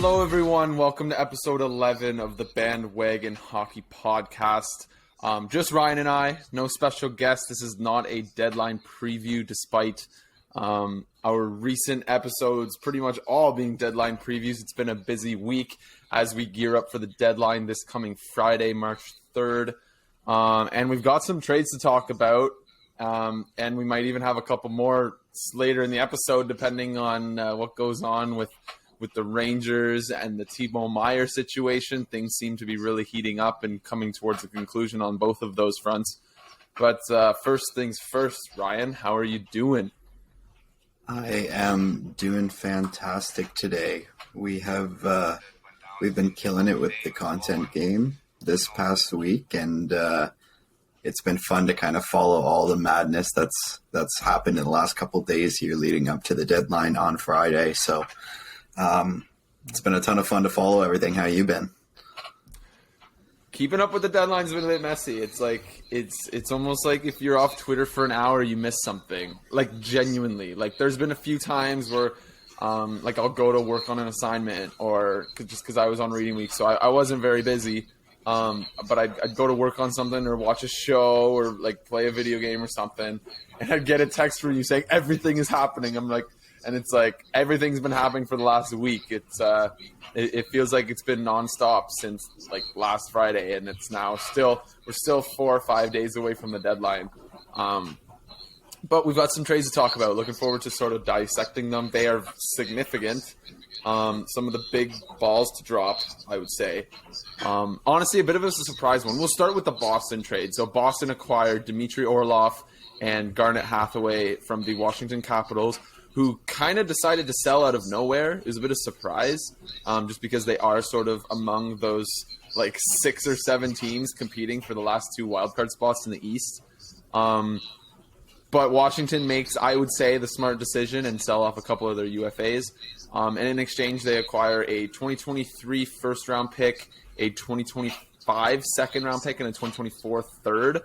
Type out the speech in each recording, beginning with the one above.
Hello, everyone. Welcome to episode 11 of the Bandwagon Hockey Podcast. Just Ryan and I, no special guest. This is not a deadline preview, despite our recent episodes pretty much all being deadline previews. It's been a busy week as we gear up for the deadline this coming Friday, March 3rd. And we've got some trades to talk about, and we might even have a couple more later in the episode, depending on what goes on with the Rangers and the Timo Meier situation. Things seem to be really heating up and coming towards a conclusion on both of those fronts. But first things first, Ryan, how are you doing? I am doing fantastic today. We've been killing it with the content game this past week, and it's been fun to kind of follow all the madness that's happened in the last couple of days here leading up to the deadline on Friday. So it's been a ton of fun to follow everything. How you been? Keeping up with the deadline's been a bit messy. It's like it's almost like if you're off Twitter for an hour, you miss something. Like, genuinely. Like, there's been a few times where like I'll go to work on an assignment, or just because I was on reading week, so I wasn't very busy. But I'd go to work on something or watch a show or like play a video game or something, and I'd get a text from you saying everything is happening. I'm like, and it's like everything's been happening for the last week. It feels like it's been nonstop since like last Friday, and it's now we're still 4 or 5 days away from the deadline. But we've got some trades to talk about. Looking forward to sort of dissecting them. They are significant. Some of the big balls to drop, I would say. Honestly, a bit of a surprise one. We'll start with the Boston trade. So Boston acquired Dmitry Orlov and Garnet Hathaway from the Washington Capitals, who kind of decided to sell out of nowhere. It was a bit of a surprise, just because they are sort of among those like 6 or 7 teams competing for the last 2 wildcard spots in the East. But Washington makes, I would say, the smart decision and sell off a couple of their UFAs. And in exchange, they acquire a 2023 first-round pick, a 2025 second-round pick, and a 2024 third.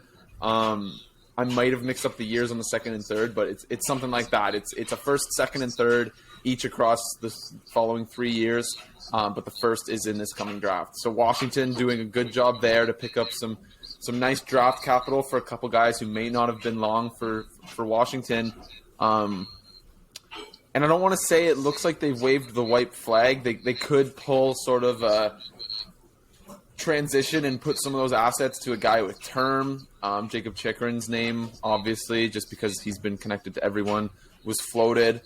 I might have mixed up the years on the second and third, but it's something like that. It's a first, second, and third each across the following 3 years, but the first is in this coming draft. So Washington doing a good job there to pick up some nice draft capital for a couple guys who may not have been long for Washington. And I don't want to say it looks like they've waved the white flag. They could pull sort of a transition and put some of those assets to a guy with term. Jacob Chikrin's name, obviously, just because he's been connected to everyone, was floated.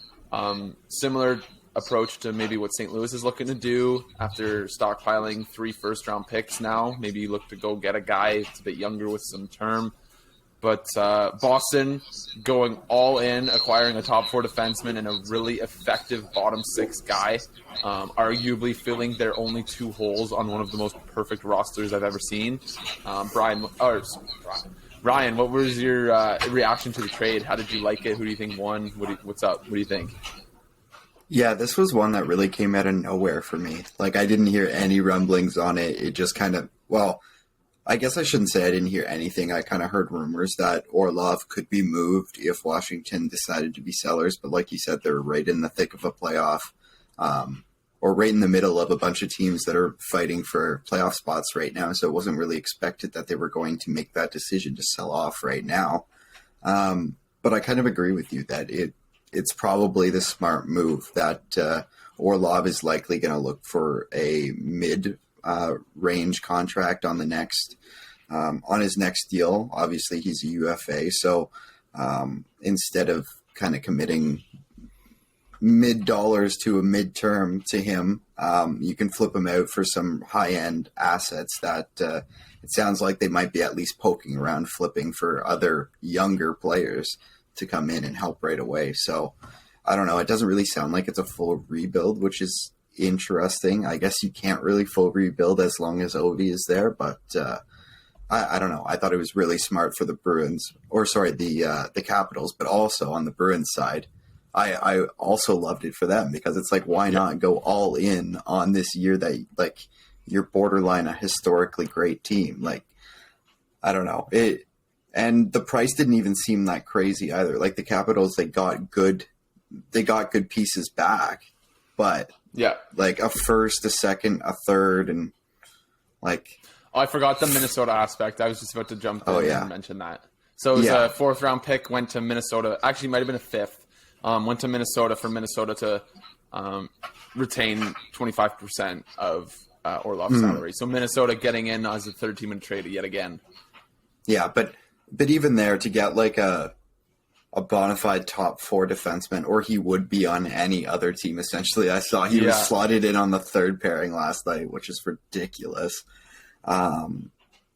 Similar approach to maybe what St. Louis is looking to do after stockpiling 3 first-round picks now. Maybe you look to go get a guy that's a bit younger with some term. But Boston going all in, acquiring a top 4 defenseman and a really effective bottom 6 guy, arguably filling their only 2 holes on one of the most perfect rosters I've ever seen. Ryan, what was your reaction to the trade? How did you like it? Who do you think won? What's up? What do you think? Yeah, this was one that really came out of nowhere for me. Like, I didn't hear any rumblings on it. It just kind of, well, I guess I shouldn't say I didn't hear anything. I kind of heard rumors that Orlov could be moved if Washington decided to be sellers. But like you said, they're right in the thick of a playoff, or right in the middle of a bunch of teams that are fighting for playoff spots right now. So it wasn't really expected that they were going to make that decision to sell off right now. But I kind of agree with you that it's probably the smart move, that Orlov is likely going to look for a mid-range contract on his next deal. Obviously, he's a UFA, so instead of kind of committing mid-dollars to a mid-term to him, you can flip him out for some high-end assets that it sounds like they might be at least poking around flipping for other younger players to come in and help right away. So I don't know. It doesn't really sound like it's a full rebuild, which is interesting. I guess you can't really full rebuild as long as Ovi is there, but I don't know. I thought it was really smart for the Bruins, the Capitals, but also on the Bruins side, I also loved it for them, because it's like, why not go all in on this year that like you're borderline a historically great team? Like, I don't know it. And the price didn't even seem that crazy either. Like, the Capitals, they got good pieces back, but Yeah. Like a first, a second, a third, and like. Oh, I forgot the Minnesota aspect. I was just about to jump in and mention that. So it was a 4th round pick, went to Minnesota. Actually, it might have been a 5th. Went to Minnesota for Minnesota to retain 25% of Orlov's salary. So Minnesota getting in as a third team in trade yet again. Yeah, but even there, to get like a bona fide top 4 defenseman, or he would be on any other team, essentially. I saw he was slotted in on the 3rd pairing last night, which is ridiculous.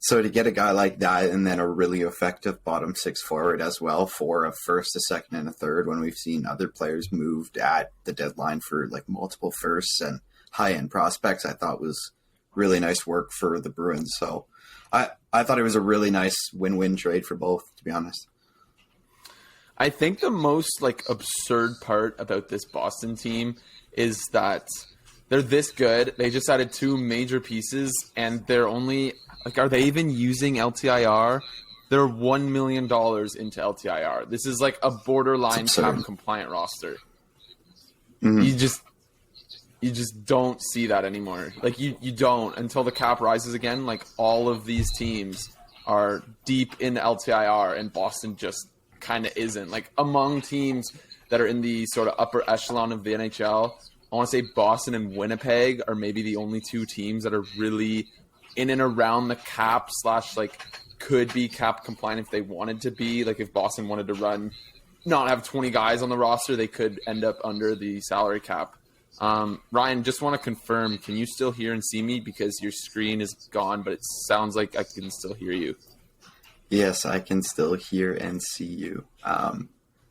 So to get a guy like that and then a really effective bottom 6 forward as well for a first, a second, and a third, when we've seen other players moved at the deadline for like multiple firsts and high-end prospects, I thought was really nice work for the Bruins. So I thought it was a really nice win-win trade for both, to be honest. I think the most like absurd part about this Boston team is that they're this good. They just added 2 major pieces, and they're only like, are they even using LTIR? They're $1 million into LTIR. This is like a borderline cap compliant roster. Mm-hmm. You just don't see that anymore. Like you don't until the cap rises again. Like all of these teams are deep in LTIR, and Boston just kind of isn't. Like among teams that are in the sort of upper echelon of the NHL, I want to say Boston and Winnipeg are maybe the only 2 teams that are really in and around the cap / like could be cap compliant if they wanted to be. Like if Boston wanted to not have 20 guys on the roster, they could end up under the salary cap. Ryan, just want to confirm, can you still hear and see me? Because your screen is gone, but it sounds like I can still hear you. Yes, I can still hear and see you.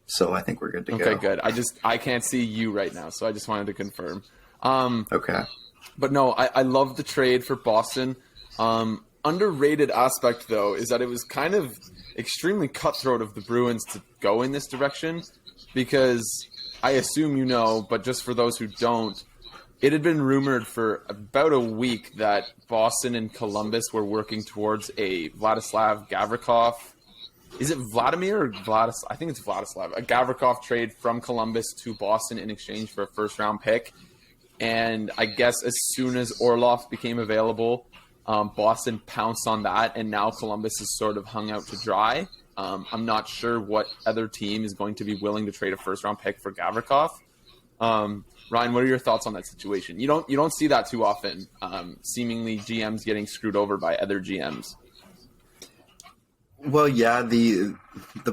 So I think we're good to go. Okay, good. I can't see you right now, so I just wanted to confirm. Okay. But no, I love the trade for Boston. Underrated aspect, though, is that it was kind of extremely cutthroat of the Bruins to go in this direction, because I assume you know, but just for those who don't, it had been rumored for about a week that Boston and Columbus were working towards a Vladislav Gavrikov. Is it Vladimir or Vladislav? I think it's Vladislav. A Gavrikov trade from Columbus to Boston in exchange for a first-round pick. And I guess as soon as Orlov became available, Boston pounced on that, and now Columbus is sort of hung out to dry. I'm not sure what other team is going to be willing to trade a first-round pick for Gavrikov. Ryan, what are your thoughts on that situation? You don't see that too often. Seemingly GMs getting screwed over by other GMs. Well, yeah, the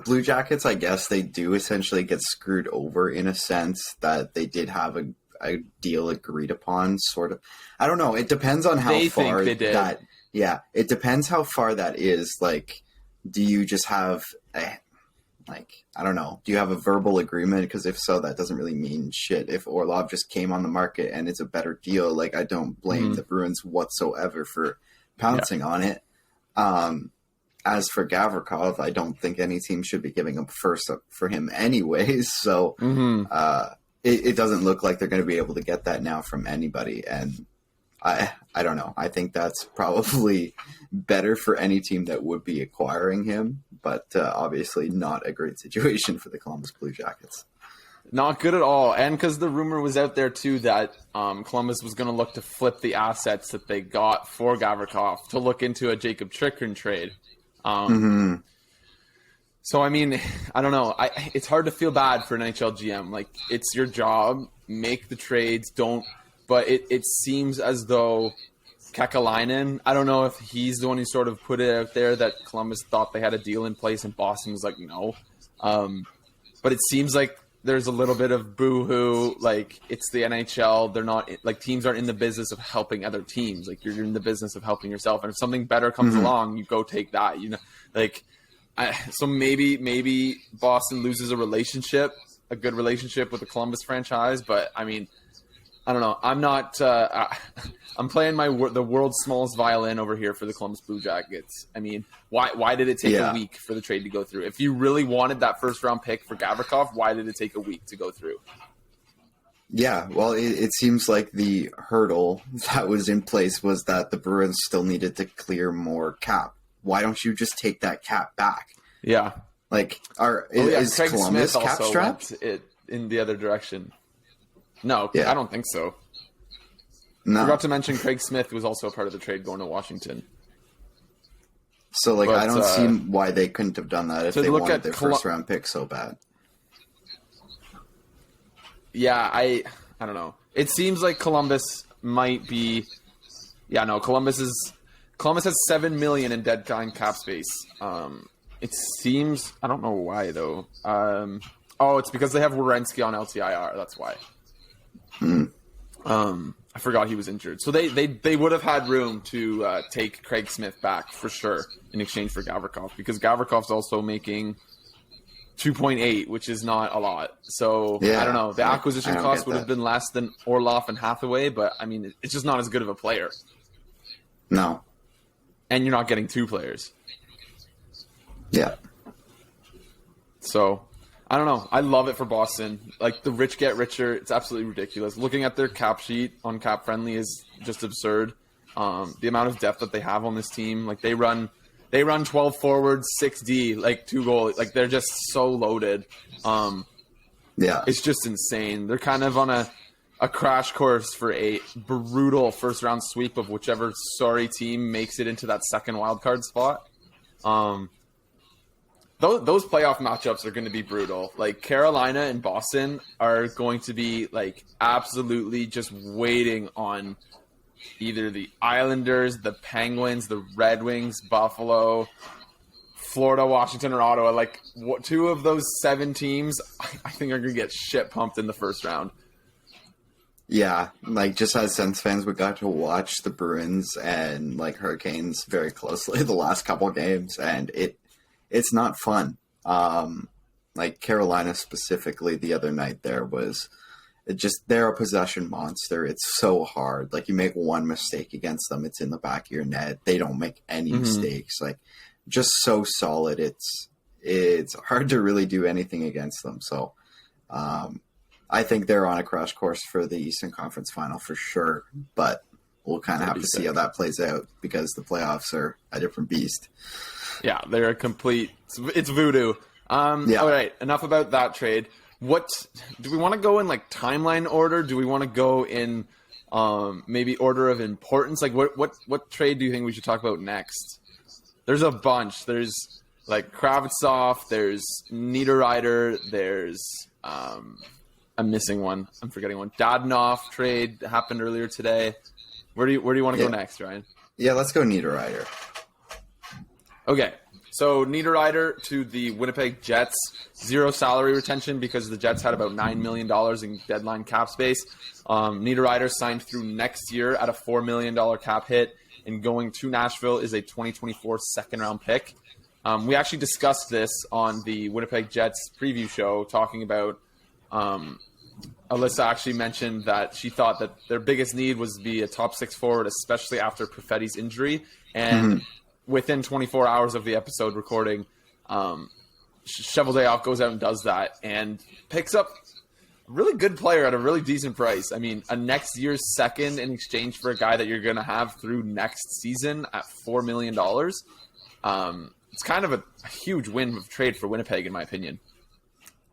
Blue Jackets, I guess they do essentially get screwed over in a sense that they did have a deal agreed upon, sort of. I don't know. It depends on how far that. Yeah, it depends how far that is. Like, do you just have I don't know. Do you have a verbal agreement? Because if so, that doesn't really mean shit. If Orlov just came on the market and it's a better deal, like I don't blame the Bruins whatsoever for pouncing on it. As for Gavrikov, I don't think any team should be giving up first for him anyways. So it doesn't look like they're going to be able to get that now from anybody. And I don't know. I think that's probably better for any team that would be acquiring him, but obviously not a great situation for the Columbus Blue Jackets. Not good at all. And because the rumor was out there, too, that Columbus was going to look to flip the assets that they got for Gavrikov to look into a Jacob Chikrin trade. So, I mean, I don't know. It's hard to feel bad for an NHL GM. Like, it's your job. Make the trades. Don't. But it seems as though Kekalainen, I don't know if he's the one who sort of put it out there that Columbus thought they had a deal in place and Boston was like, no. But it seems like there's a little bit of boo-hoo. Like, it's the NHL. They're not – like, teams aren't in the business of helping other teams. Like, you're in the business of helping yourself. And if something better comes along, you go take that. You know, like – so maybe Boston loses a good relationship with the Columbus franchise. But, I mean – I don't know. I'm not. I'm playing the world's smallest violin over here for the Columbus Blue Jackets. I mean, why did it take a week for the trade to go through? If you really wanted that first round pick for Gavrikov, why did it take a week to go through? Yeah, well, it seems like the hurdle that was in place was that the Bruins still needed to clear more cap. Why don't you just take that cap back? Yeah, like is Craig Columbus Smith cap strapped? It in the other direction. No, I don't think so. No. Forgot to mention Craig Smith was also a part of the trade going to Washington. So, like, I don't see why they couldn't have done that if they wanted their first-round pick so bad. Yeah, I don't know. It seems like Columbus might be... Yeah, no, Columbus has $7 million in deadline cap space. It seems... I don't know why, though. It's because they have Werenski on LTIR. That's why. I forgot he was injured. So they would have had room to take Craig Smith back for sure in exchange for Gavrikov, because Gavrikov's also making 2.8, which is not a lot. So I don't know. The acquisition cost would have been less than Orlov and Hathaway, but I mean, it's just not as good of a player. No. And you're not getting two players. Yeah. So I don't know. I love it for Boston. Like, the rich get richer. It's absolutely ridiculous. Looking at their cap sheet on Cap Friendly is just absurd. The amount of depth that they have on this team. Like, they run 12 forwards, 6D, like 2 goalies. Like, they're just so loaded. It's just insane. They're kind of on a crash course for a brutal first-round sweep of whichever sorry team makes it into that second wildcard spot. Those playoff matchups are going to be brutal. Like, Carolina and Boston are going to be, like, absolutely just waiting on either the Islanders, the Penguins, the Red Wings, Buffalo, Florida, Washington, or Ottawa. Like, 2 of those 7 teams, I think, are going to get shit pumped in the first round. Yeah, like, just as Sens fans, we got to watch the Bruins and, like, Hurricanes very closely the last couple games, and it's not fun. Like, Carolina specifically the other night they're a possession monster. It's so hard. Like, you make one mistake against them, it's in the back of your net. They don't make any mistakes. Like, just so solid. It's hard to really do anything against them. So, I think they're on a crash course for the Eastern Conference Final for sure, but we'll kind of have to see how that plays out, because the playoffs are a different beast. Yeah, they're a complete... It's voodoo. All right, enough about that trade. What do we want to go in, like, timeline order? Do we want to go in maybe order of importance? Like, what trade do you think we should talk about next? There's a bunch. There's, like, Kravtsov. There's Neiderreiter. There's... I'm missing one. I'm forgetting one. Dadonov trade happened earlier today. Where do you want to go next, Ryan? Yeah, let's go Neiderreiter. Okay, so Neiderreiter to the Winnipeg Jets, 0 salary retention because the Jets had about $9 million in deadline cap space. Neiderreiter signed through next year at a $4 million cap hit, and going to Nashville is a 2024 second-round pick. We actually discussed this on the Winnipeg Jets preview show, talking about Alyssa actually mentioned that she thought that their biggest need was to be a top 6 forward, especially after Perfetti's injury. And within 24 hours of the episode recording, Cheveldayoff goes out and does that and picks up a really good player at a really decent price. I mean, a next year's second in exchange for a guy that you're going to have through next season at $4 million. It's kind of a huge win of trade for Winnipeg, in my opinion.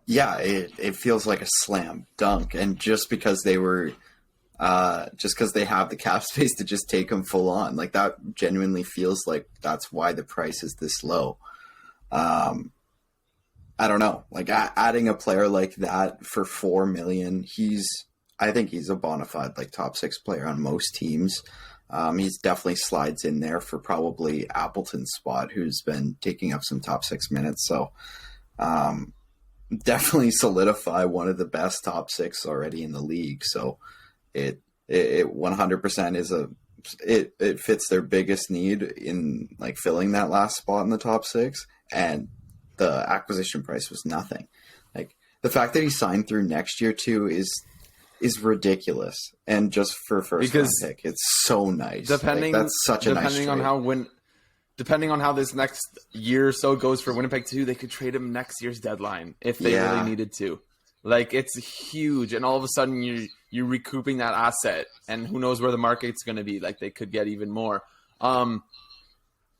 Yeah, it feels like a slam dunk, and just because they have the cap space to just take them full on, like, that genuinely feels like that's why the price is this low. I don't know, like, adding a player like that for $4 million, I think he's a bona fide, like, top 6 player on most teams. He's definitely slides in there for probably Appleton's spot, who's been taking up some top 6 minutes. So, definitely solidify one of the best top 6 already in the league. So it 100% it fits their biggest need in, like, filling that last spot in the top 6, and the acquisition price was nothing. Like, the fact that he signed through next year too is ridiculous, and just for first round pick, it's so nice. That's such a nice trade. Depending on how this next year or so goes for Winnipeg too, they could trade him next year's deadline if they really needed to. Like, it's huge, and all of a sudden you're recouping that asset, and who knows where the market's going to be. Like, they could get even more. And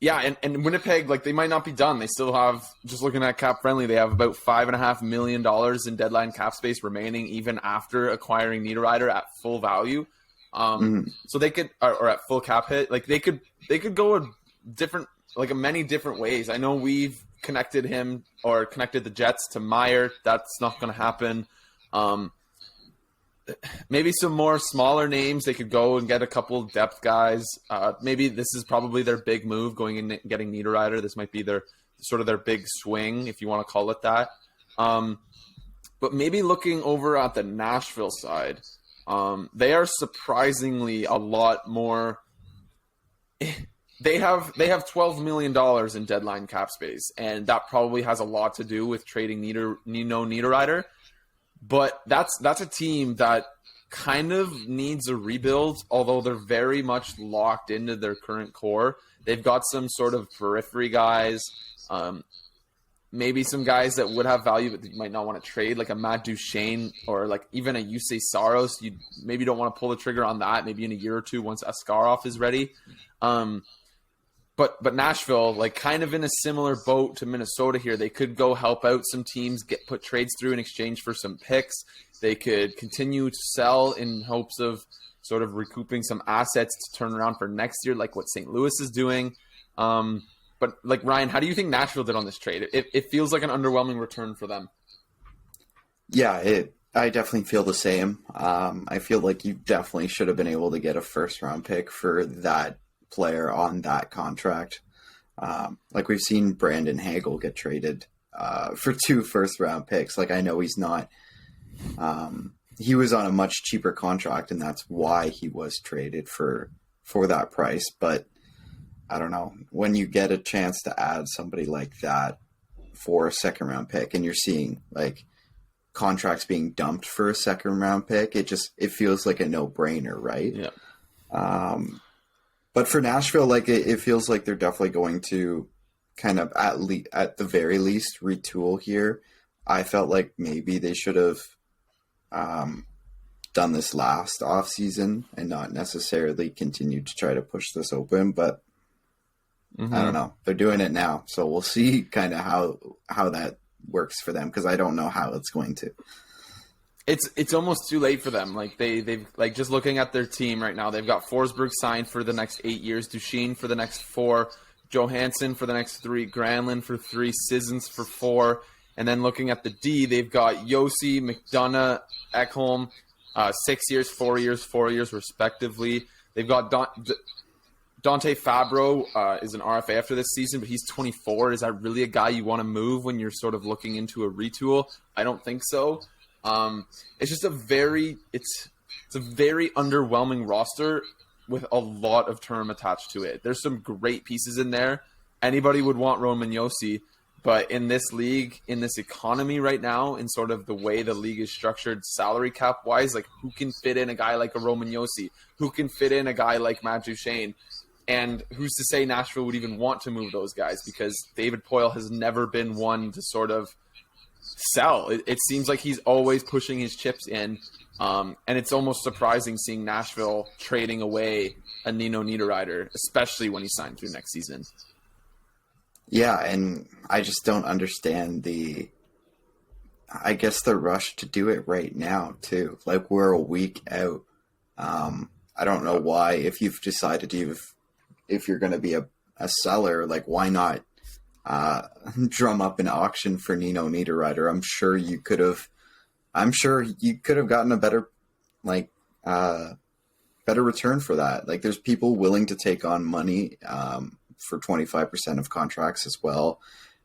Winnipeg, like, they might not be done. They still have, just looking at Cap Friendly, they have about $5.5 million in deadline cap space remaining, even after acquiring Neiderreiter at full value. So they could, or at full cap hit, like they could go many different ways. I know we've connected the Jets to Meier. That's not going to happen. Maybe some more smaller names. They could go and get a couple depth guys. Maybe this is probably their big move, going and getting Neiderreiter. This might be their big swing, if you want to call it that. But maybe looking over at the Nashville side, they are surprisingly a lot more. They have $12 million in deadline cap space, and that probably has a lot to do with trading Nino Neiderreiter. But that's a team that kind of needs a rebuild, although they're very much locked into their current core. They've got some sort of periphery guys, maybe some guys that would have value but you might not want to trade, like a Matt Duchene or like even a Yusei Saros. You maybe don't want to pull the trigger on that, maybe in a year or two once Askarov is ready. But Nashville, like kind of in a similar boat to Minnesota here, they could go help out some teams, put trades through in exchange for some picks. They could continue to sell in hopes of sort of recouping some assets to turn around for next year, like what St. Louis is doing. But like Ryan, how do you think Nashville did on this trade? It feels like an underwhelming return for them. Yeah, I definitely feel the same. I feel like you definitely should have been able to get a first-round pick for that player on that contract. Like we've seen Brandon Hagel get traded for 2 first-round picks. Like I know he's not. He was on a much cheaper contract, and that's why he was traded for that price. But I don't know, when you get a chance to add somebody like that for a second-round pick, and you're seeing like contracts being dumped for a second-round pick, it feels like a no-brainer, right? Yeah. But for Nashville, like it feels like they're definitely going to kind of at the very least retool here. I felt like maybe they should have done this last offseason and not necessarily continued to try to push this open. But I don't know. They're doing it now, so we'll see kind of how that works for them, because I don't know how it's going to. It's almost too late for them. Like they've like, just looking at their team right now, they've got Forsberg signed for the next 8 years, Duchene for the next 4, Johansson for the next 3, Granlund for 3, Sissons for 4, and then looking at the D, they've got Yossi, McDonough, Ekholm, 6 years, 4 years, 4 years respectively. They've got Dante Fabro is an RFA after this season, but he's 24. Is that really a guy you want to move when you're sort of looking into a retool? I don't think so. It's just a very underwhelming roster with a lot of term attached to it. There's some great pieces in there. Anybody would want Roman Josi, but in this league, in this economy right now, in sort of the way the league is structured salary cap wise, like who can fit in a guy like a Roman Josi? Who can fit in a guy like Matt Duchene? And who's to say Nashville would even want to move those guys, because David Poile has never been one to sort of sell. It seems like he's always pushing his chips in, and it's almost surprising seeing Nashville trading away a Nino Neiderreiter, especially when he signed through next season. Yeah, and I just don't understand the rush to do it right now too. Like we're a week out. I don't know why, if you've decided if you're going to be a seller, like why not drum up an auction for Nino Neiderreiter? I'm sure you could have gotten a better return for that. Like there's people willing to take on money for 25% of contracts as well.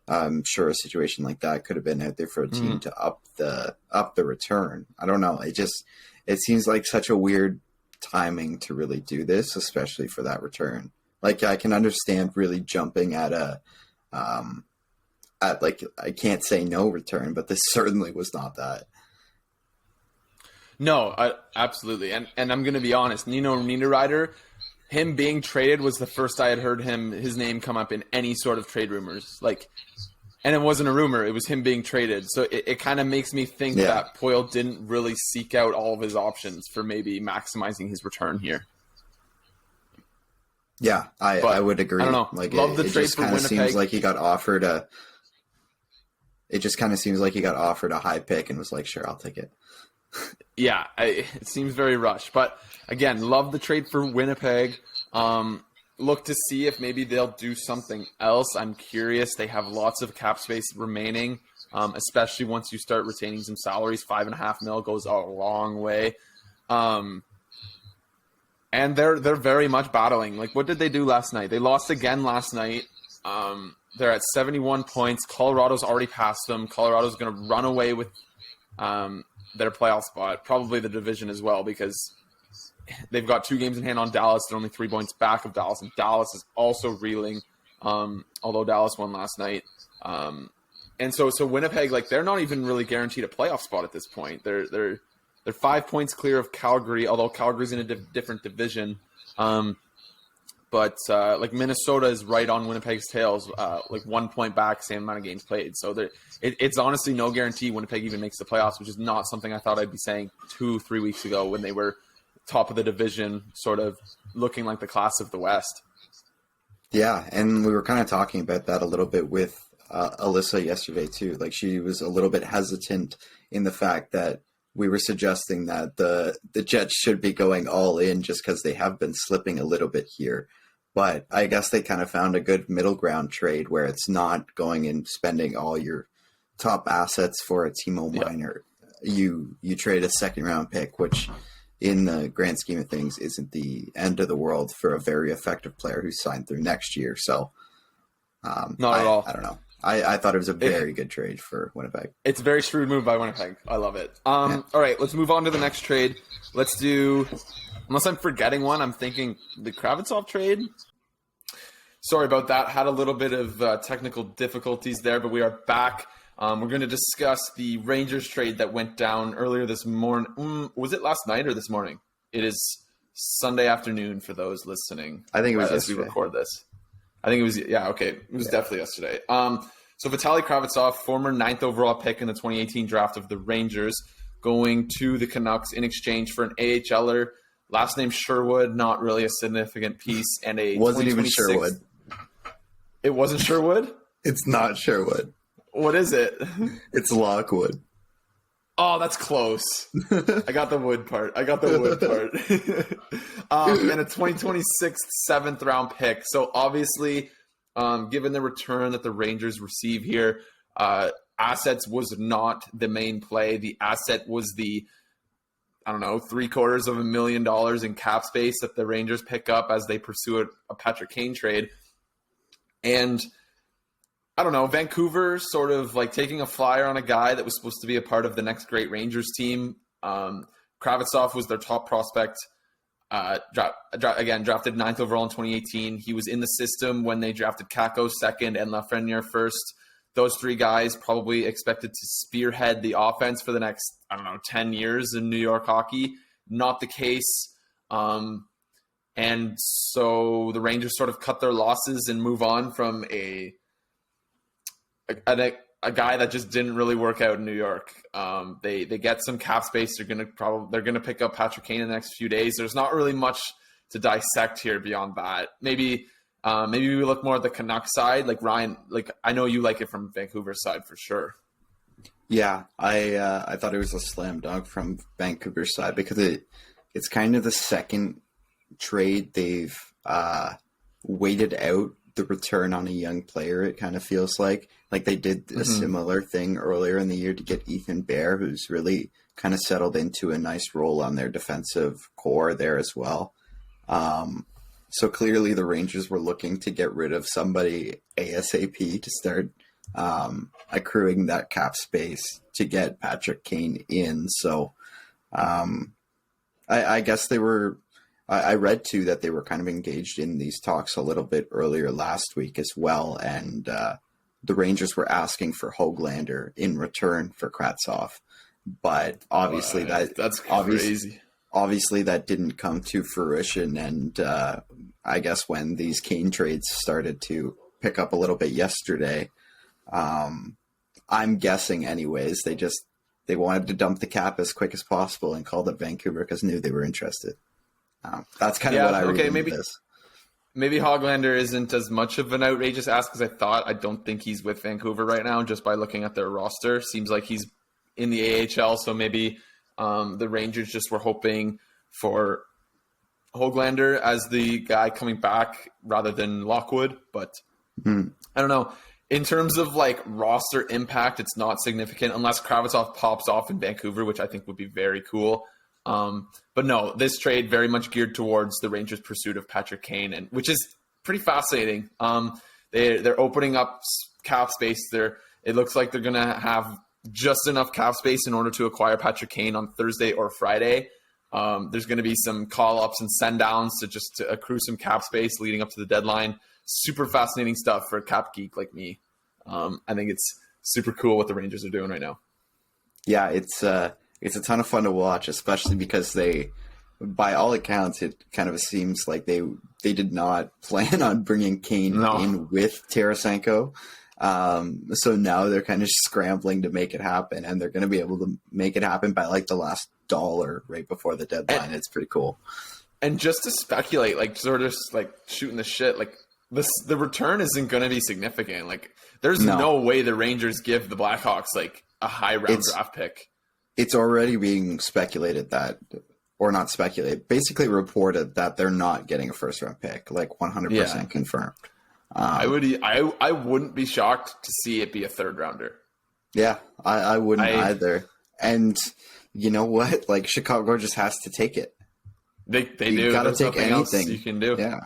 I'm sure a situation like that could have been out there for a team to up the return. I don't know. It seems like such a weird timing to really do this, especially for that return. Like I can understand really jumping at I can't say no return, but this certainly was not that. No, absolutely. And I'm going to be honest, Nino Neiderreiter, him being traded was the first I had heard his name come up in any sort of trade rumors. Like, and it wasn't a rumor, it was him being traded. So it kind of makes me think that Poile didn't really seek out all of his options for maybe maximizing his return here. Yeah, I would agree. I don't know. Like Love the trade for Winnipeg. Seems like he got offered it just kind of seems like he got offered a high pick and was like, sure, I'll take it. Yeah, it seems very rushed. But again, love the trade for Winnipeg. Look to see if maybe they'll do something else. I'm curious. They have lots of cap space remaining, especially once you start retaining some salaries. $5.5 million goes a long way. And they're very much battling. Like, what did they do last night? They lost again last night. They're at 71 points. Colorado's already passed them. Colorado's going to run away with their playoff spot, probably the division as well, because they've got 2 games in hand on Dallas. They're only 3 points back of Dallas, and Dallas is also reeling, although Dallas won last night. And so Winnipeg, like, they're not even really guaranteed a playoff spot at this point. They're 5 points clear of Calgary, although Calgary's in a different division. But like, Minnesota is right on Winnipeg's tails, like 1 point back, same amount of games played. So it's honestly no guarantee Winnipeg even makes the playoffs, which is not something I thought I'd be saying 2-3 weeks ago when they were top of the division, sort of looking like the class of the West. Yeah, and we were kind of talking about that a little bit with Alyssa yesterday too. Like, she was a little bit hesitant in the fact that we were suggesting that the Jets should be going all in just because they have been slipping a little bit here. But I guess they kind of found a good middle ground trade where it's not going and spending all your top assets for a Timo Meier. You trade a second round pick, which in the grand scheme of things isn't the end of the world for a very effective player who's signed through next year. So not at all. I don't know. I thought it was a very good trade for Winnipeg. It's a very shrewd move by Winnipeg. I love it. All right, let's move on to the next trade. Let's do, unless I'm forgetting one, I'm thinking the Kravtsov trade. Sorry about that. Had a little bit of technical difficulties there, but we are back. We're going to discuss the Rangers trade that went down earlier this morning. Was it last night or this morning? It is Sunday afternoon for those listening. I think it was as we record this. I think it was, it was definitely yesterday. So Vitali Kravtsov, former 9th overall pick in the 2018 draft of the Rangers, going to the Canucks in exchange for an AHLer, last name Sherwood, not really a significant piece, and a wasn't even Sherwood. It wasn't Sherwood? It's not Sherwood. What is it? It's Lockwood. Oh, that's close. I got the wood part. And a 2026 7th round pick. So obviously, given the return that the Rangers receive here, assets was not the main play. The asset was the, $750,000 in cap space that the Rangers pick up as they pursue a Patrick Kane trade. And I don't know, Vancouver sort of like taking a flyer on a guy that was supposed to be a part of the next great Rangers team. Kravtsov was their top prospect. Drafted 9th overall in 2018. He was in the system when they drafted Kakko 2nd and Lafreniere 1st. Those 3 guys probably expected to spearhead the offense for the next, 10 years in New York hockey. Not the case. And so the Rangers sort of cut their losses and move on from a guy that just didn't really work out in New York. They get some cap space. They're gonna pick up Patrick Kane in the next few days. There's not really much to dissect here beyond that. Maybe we look more at the Canucks side. Like, Ryan, like, I know you like it from Vancouver's side for sure. Yeah, I thought it was a slam dunk from Vancouver's side because it's kind of the second trade they've waited out the return on a young player. It kind of feels like they did a similar thing earlier in the year to get Ethan Bear, who's really kind of settled into a nice role on their defensive core there as well. So clearly the Rangers were looking to get rid of somebody ASAP to start accruing that cap space to get Patrick Kane in. So I guess they were, I read too that they were kind of engaged in these talks a little bit earlier last week as well. And the Rangers were asking for Höglander in return for Kravtsov. But obviously that's crazy. Obviously that didn't come to fruition. And I guess when these Kane trades started to pick up a little bit yesterday, I'm guessing anyways, they wanted to dump the cap as quick as possible and called up Vancouver because knew they were interested. That's kind of what I read into this. Maybe Höglander isn't as much of an outrageous ask as I thought. I don't think he's with Vancouver right now, just by looking at their roster. Seems like he's in the AHL, so maybe The Rangers just were hoping for Höglander as the guy coming back rather than Lockwood, but I don't know. In terms of like roster impact, it's not significant unless Kravtsov pops off in Vancouver, which I think would be very cool. But no, this trade very much geared towards the Rangers' pursuit of Patrick Kane, and which is pretty fascinating. They're opening up cap space. It looks like they're gonna have just enough cap space in order to acquire Patrick Kane on Thursday or Friday. There's going to be some call-ups and send-downs to accrue some cap space leading up to the deadline. Super fascinating stuff for a cap geek like me. I think it's super cool what the Rangers are doing right now. Yeah, it's a ton of fun to watch, especially because they, by all accounts, it kind of seems like they did not plan on bringing Kane in with Tarasenko. So now they're kind of scrambling to make it happen, and they're going to be able to make it happen by like the last dollar right before the deadline. It's pretty cool. And just to speculate, like sort of like shooting the shit, like the return isn't going to be significant. Like there's no way the Rangers give the Blackhawks like a high round draft pick. It's already being speculated that, or not speculated, basically reported that they're not getting a first round pick, like 100% confirmed. I wouldn't be shocked to see it be a third rounder. Yeah, I wouldn't either. And you know what? Like Chicago just has to take it. They do. You got to There's take nothing else anything you can do. Yeah.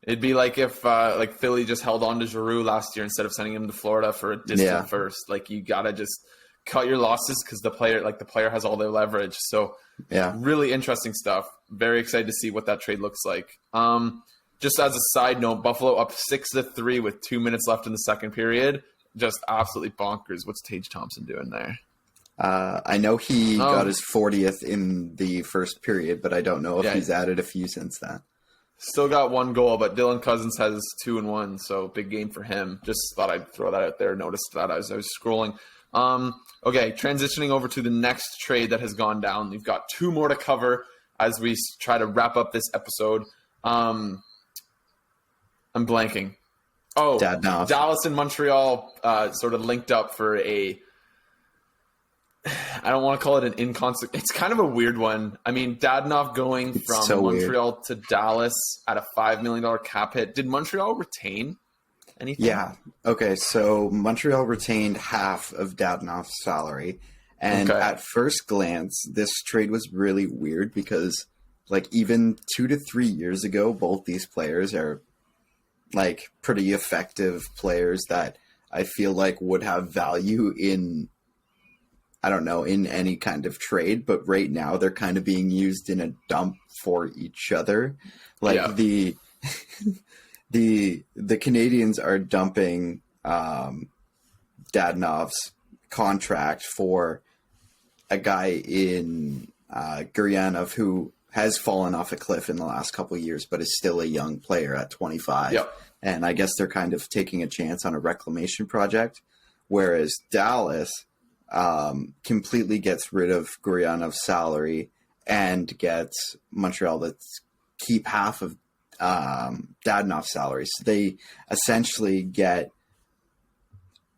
It'd be like if like Philly just held on to Giroux last year instead of sending him to Florida for a distant first. Like you got to just cut your losses because the player has all their leverage. So really interesting stuff. Very excited to see what that trade looks like. Just as a side note, Buffalo up 6-3 with 2 minutes left in the second period. Just absolutely bonkers. What's Tage Thompson doing there? I know he got his 40th in the first period, but I don't know if he's added a few since then. Still got one goal, but Dylan Cousins has 2-1, so big game for him. Just thought I'd throw that out there. Noticed that as I was scrolling. Okay, transitioning over to the next trade that has gone down. We've got two more to cover as we try to wrap up this episode. I'm blanking. Oh, Dadonov. Dallas and Montreal sort of linked up for I don't want to call it an inconsequential. It's kind of a weird one. I mean, Dadonov going from Montreal to Dallas at a $5 million cap hit. Did Montreal retain anything? Yeah. Okay, so Montreal retained half of Dadonov's salary. And at first glance, this trade was really weird because, like, even 2 to 3 years ago, both these players are, like, pretty effective players that I feel like would have value in, I don't know, in any kind of trade, but right now they're kind of being used in a dump for each other. Like the Canadians are dumping Dadonov's contract for a guy in Gurianov who has fallen off a cliff in the last couple of years, but is still a young player at 25. Yep. And I guess they're kind of taking a chance on a reclamation project, whereas Dallas completely gets rid of Gurianov's salary and gets Montreal to keep half of Dadonov's salary. So they essentially get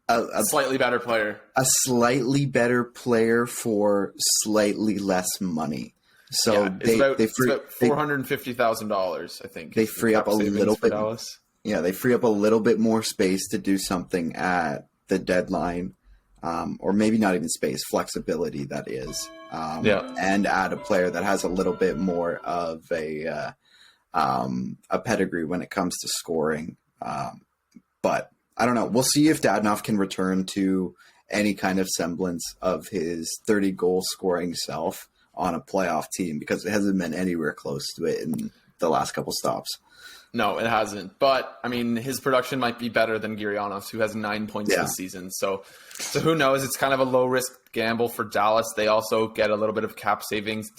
a slightly better player. A slightly better player for slightly less money. So it's about $450,000, I think. They free up a little bit. Dallas. Yeah, they free up a little bit more space to do something at the deadline. Or maybe not even space, flexibility, that is. And add a player that has a little bit more of a pedigree when it comes to scoring. But I don't know. We'll see if Dadonov can return to any kind of semblance of his 30-goal scoring self on a playoff team, because it hasn't been anywhere close to it in the last couple stops. No, it hasn't. But, I mean, his production might be better than Gurianov's, who has 9 points this season. So who knows? It's kind of a low-risk gamble for Dallas. They also get a little bit of cap savings.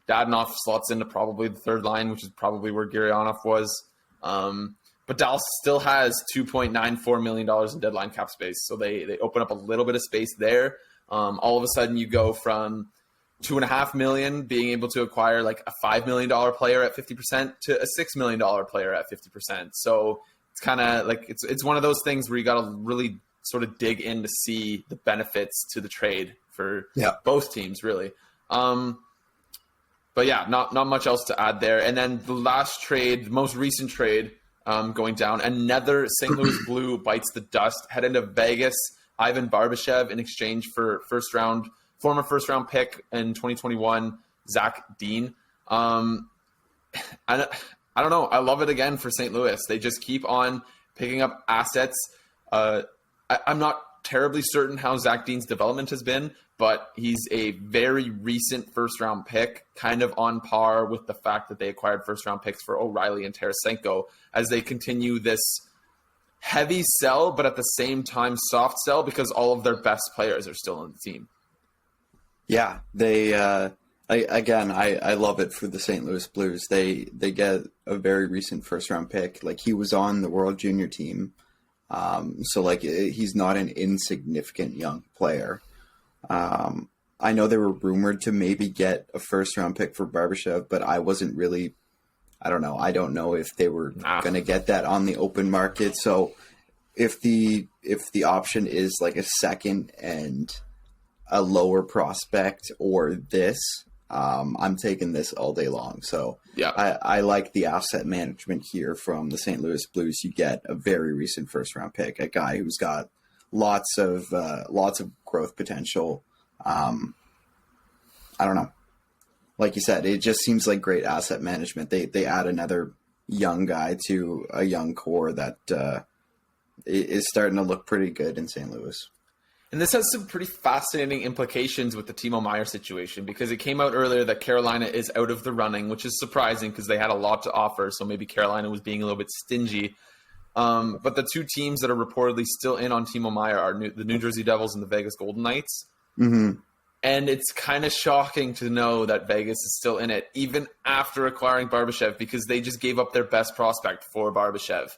Dadonov slots into probably the third line, which is probably where Gurianov was. But Dallas still has $2.94 million in deadline cap space. So they open up a little bit of space there. All of a sudden, you go from $2.5 million being able to acquire like a $5 million player at 50% to a $6 million player at 50%. So it's kind of like it's one of those things where you got to really sort of dig in to see the benefits to the trade for both teams, really. But yeah, not much else to add there. And then the last trade, the most recent trade going down, another St. Louis Blue bites the dust, head into Vegas, Ivan Barbashev in exchange for former first round pick in 2021, Zach Dean. I don't know. I love it again for St. Louis. They just keep on picking up assets. I'm not terribly certain how Zach Dean's development has been, but he's a very recent first-round pick, kind of on par with the fact that they acquired first-round picks for O'Reilly and Tarasenko as they continue this heavy sell, but at the same time soft sell because all of their best players are still on the team. Yeah, they I love it for the St. Louis Blues. They get a very recent first-round pick. Like, he was on the World Junior team. So like, he's not an insignificant young player. I know they were rumored to maybe get a first round pick for Barbashev, but I wasn't really, I don't know. I don't know if they were going to get that on the open market. So if the option is like a second and a lower prospect or this, I'm taking this all day long. So yeah, I like the asset management here from the St. Louis Blues. You get a very recent first round pick, a guy who's got lots of growth potential. I don't know. Like you said, it just seems like great asset management. They add another young guy to a young core that is starting to look pretty good in St. Louis. And this has some pretty fascinating implications with the Timo Meier situation, because it came out earlier that Carolina is out of the running, which is surprising because they had a lot to offer. So maybe Carolina was being a little bit stingy. But the two teams that are reportedly still in on Timo Meier are the New Jersey Devils and the Vegas Golden Knights. Mm-hmm. And it's kind of shocking to know that Vegas is still in it, even after acquiring Barbashev, because they just gave up their best prospect for Barbashev.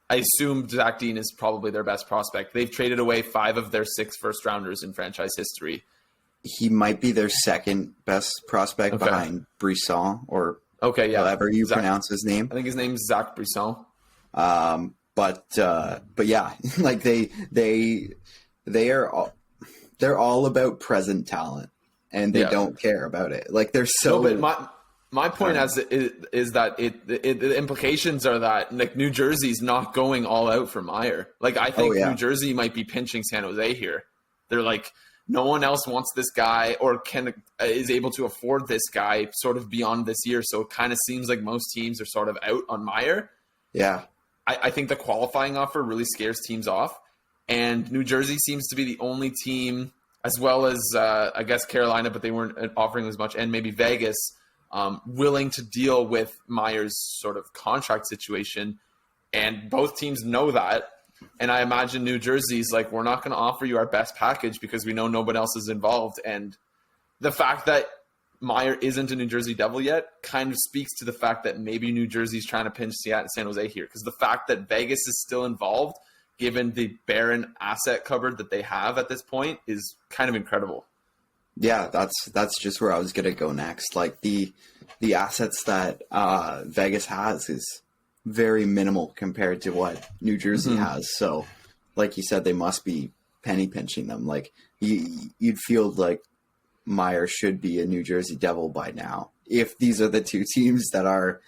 I assume Zach Dean is probably their best prospect. They've traded away 5 of their 6 first-rounders in franchise history. He might be their second best prospect behind Brisson, or however you pronounce his name. I think his name's Zach Brisson. But yeah, like they're all about present talent, and they don't care about it. Like, they're so. No, but my point is that the implications are that, like, New Jersey's not going all out for Meier. Like, I think New Jersey might be pinching San Jose here. They're like, no one else wants this guy or is able to afford this guy sort of beyond this year. So it kind of seems like most teams are sort of out on Meier. Yeah. I think the qualifying offer really scares teams off. And New Jersey seems to be the only team, as well as, I guess, Carolina, but they weren't offering as much, and maybe Vegas, willing to deal with Meier's sort of contract situation. And both teams know that. And I imagine New Jersey's like, we're not going to offer you our best package because we know nobody else is involved. And the fact that Meier isn't a New Jersey Devil yet kind of speaks to the fact that maybe New Jersey's trying to pinch San Jose here. Because the fact that Vegas is still involved, given the barren asset cupboard that they have at this point, is kind of incredible. Yeah, that's just where I was going to go next. Like, the assets that Vegas has is very minimal compared to what New Jersey has. So, like you said, they must be penny pinching them. Like, you'd feel like Meier should be a New Jersey Devil by now, if these are the two teams that are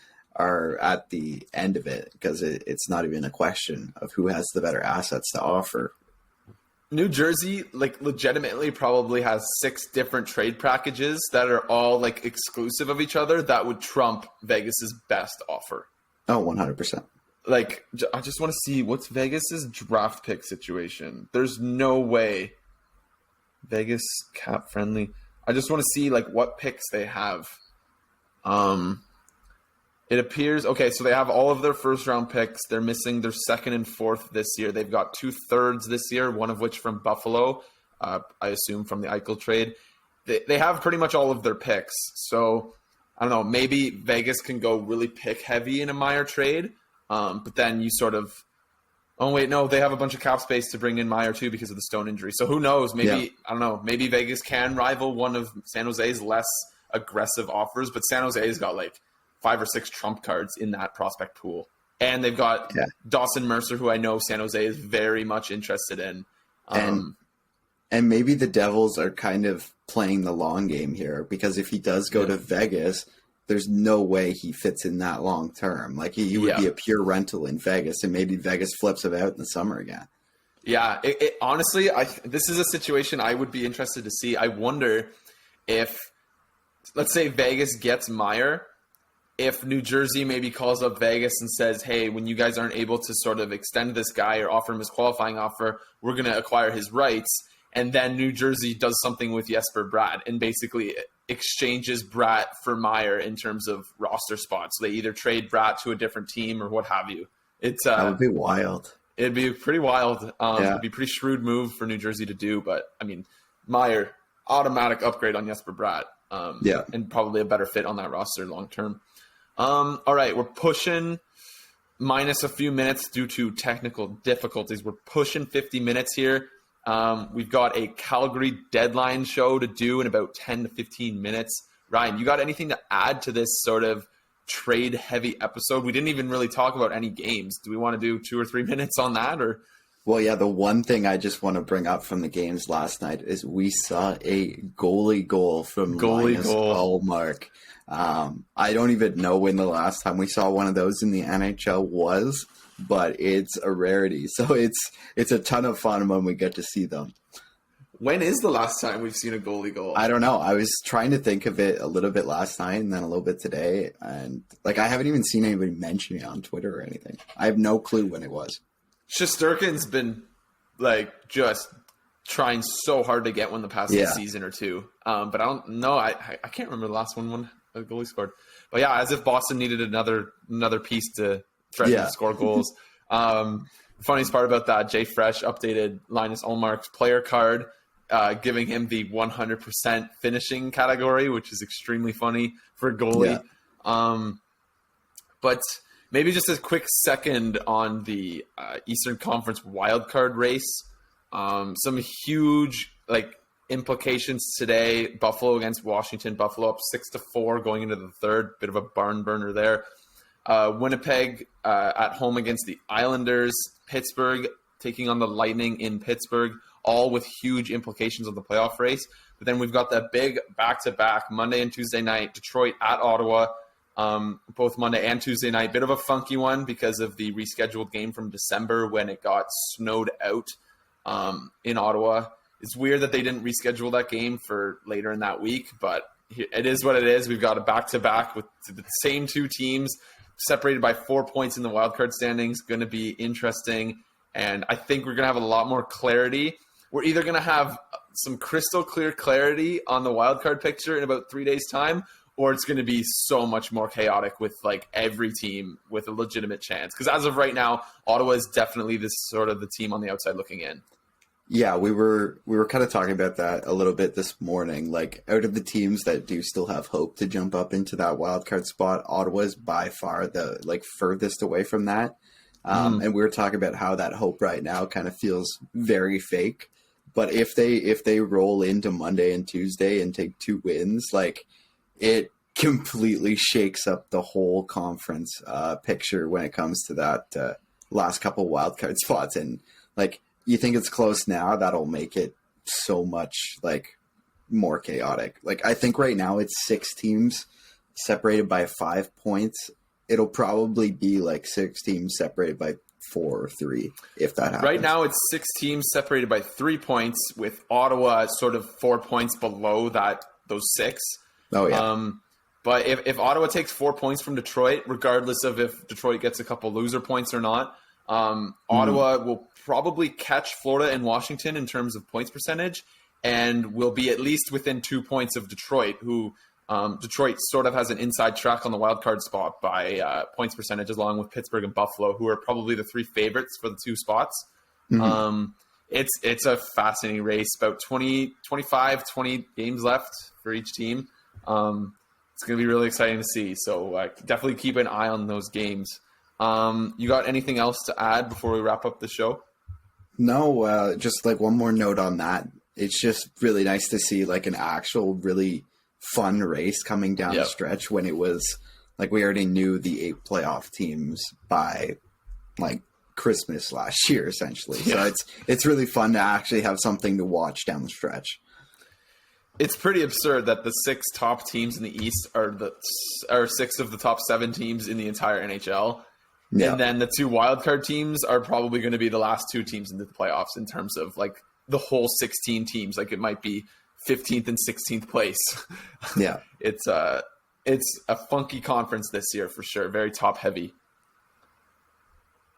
at the end of it, because it's not even a question of who has the better assets to offer. New Jersey, like, legitimately probably has 6 different trade packages that are all, like, exclusive of each other that would trump Vegas's best offer. Oh, 100%. Like, I just want to see what's Vegas's draft pick situation. There's no way Vegas cap friendly. I just want to see, like, what picks they have. It appears, okay, so they have all of their first-round picks. They're missing their 2nd and 4th this year. They've got 2/3 this year, one of which from Buffalo, I assume from the Eichel trade. They have pretty much all of their picks. So, I don't know, maybe Vegas can go really pick-heavy in a Meier trade, but then you sort of, oh, wait, no, they have a bunch of cap space to bring in Meier, too, because of the Stone injury. So who knows? Maybe, I don't know, maybe Vegas can rival one of San Jose's less aggressive offers, but San Jose's got, like, 5 or 6 trump cards in that prospect pool. And they've got Dawson Mercer, who I know San Jose is very much interested in. And maybe the Devils are kind of playing the long game here, because if he does go to Vegas, there's no way he fits in that long term. Like he would be a pure rental in Vegas, and maybe Vegas flips him out in the summer again. Yeah, honestly, this is a situation I would be interested to see. I wonder if, let's say Vegas gets Meier, if New Jersey maybe calls up Vegas and says, hey, when you guys aren't able to sort of extend this guy or offer him his qualifying offer, we're going to acquire his rights. And then New Jersey does something with Jesper Bratt and basically exchanges Bratt for Meier in terms of roster spots. They either trade Bratt to a different team or what have you. That would be wild. It'd be pretty wild. It'd be a pretty shrewd move for New Jersey to do. But, I mean, Meier, automatic upgrade on Jesper Bratt. And probably a better fit on that roster long term. All right, we're pushing minus a few minutes due to technical difficulties. We're pushing 50 minutes here. We've got a Calgary deadline show to do in about 10 to 15 minutes. Ryan, you got anything to add to this sort of trade-heavy episode? We didn't even really talk about any games. Do we want to do 2 or 3 minutes on that? Or? Well, yeah, the one thing I just want to bring up from the games last night is we saw a goalie goal from Linus Ullmark. I don't even know when the last time we saw one of those in the NHL was, but it's a rarity. So it's a ton of fun when we get to see them. When is the last time we've seen a goalie goal? I don't know. I was trying to think of it a little bit last night and then a little bit today. And I haven't even seen anybody mention it on Twitter or anything. I have no clue when it was. Shesterkin's been just trying so hard to get one the past season or two. But I don't know. I can't remember the last one a goalie scored. But yeah, as if Boston needed another piece to threaten to score goals. Funniest part about that, Jay Fresh updated Linus Ullmark's player card, giving him the 100% finishing category, which is extremely funny for a goalie. But maybe just a quick second on the Eastern Conference wildcard race. Some huge implications today. Buffalo against Washington. Buffalo up 6-4 going into the third. Bit of a barn burner there. Winnipeg at home against the Islanders. Pittsburgh taking on the Lightning in Pittsburgh. All with huge implications on the playoff race. But then we've got that big back-to-back Monday and Tuesday night. Detroit at Ottawa. Both Monday and Tuesday night. Bit of a funky one because of the rescheduled game from December when it got snowed out in Ottawa. It's weird that they didn't reschedule that game for later in that week, but it is what it is. We've got a back-to-back with the same two teams separated by 4 points in the wildcard standings. Going to be interesting, and I think we're going to have a lot more clarity. We're either going to have some crystal clear clarity on the wildcard picture in about 3 days' time, or it's going to be so much more chaotic with every team with a legitimate chance. Because as of right now, Ottawa is definitely this sort of the team on the outside looking in. Yeah, we were kind of talking about that a little bit this morning. Out of the teams that do still have hope to jump up into that wild card spot, Ottawa is by far the furthest away from that. And we were talking about how that hope right now kind of feels very fake. But if they roll into Monday and Tuesday and take 2 wins, it completely shakes up the whole conference picture when it comes to that last couple wild card spots. And you think it's close now, that'll make it so much more chaotic. I think right now it's 6 teams separated by 5 points. It'll probably be 6 teams separated by 4 or 3 if that happens. Right now it's 6 teams separated by 3 points, with Ottawa sort of 4 points below those 6. Oh yeah. But if Ottawa takes 4 points from Detroit, regardless of if Detroit gets a couple loser points or not, Ottawa will probably catch Florida and Washington in terms of points percentage, and will be at least within 2 points of Detroit, who Detroit sort of has an inside track on the wild card spot by points percentage, along with Pittsburgh and Buffalo, who are probably the 3 favorites for the 2 spots. It's a fascinating race. About 20 games left for each team. It's going to be really exciting to see. So definitely keep an eye on those games. You got anything else to add before we wrap up the show? No, just one more note on that. It's just really nice to see an actual really fun race coming down the stretch, when it was we already knew the 8 playoff teams by Christmas last year, essentially. Yeah. So it's really fun to actually have something to watch down the stretch. It's pretty absurd that the 6 top teams in the East are 6 of the top 7 teams in the entire NHL. Yeah. And then the 2 wildcard teams are probably going to be the last 2 teams in the playoffs in terms of like the whole 16 teams. Like it might be 15th and 16th place. Yeah. It's a funky conference this year for sure. Very top heavy.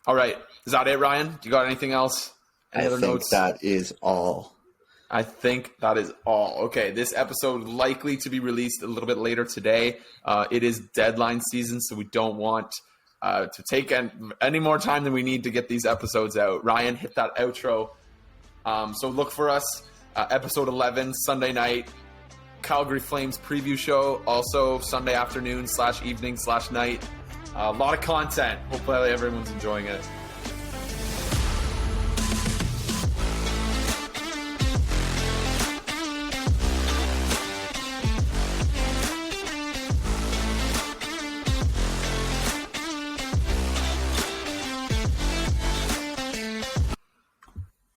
All right. Is that it, Ryan? Do you got anything else? Any other notes? That is all. I think that is all. Okay, this episode likely to be released a little bit later today. It is deadline season, so we don't want to take any more time than we need to get these episodes out. Ryan, hit that outro. So look for us, episode 11, Sunday night, Calgary Flames preview show, also Sunday afternoon /evening/night. A lot of content. Hopefully everyone's enjoying it.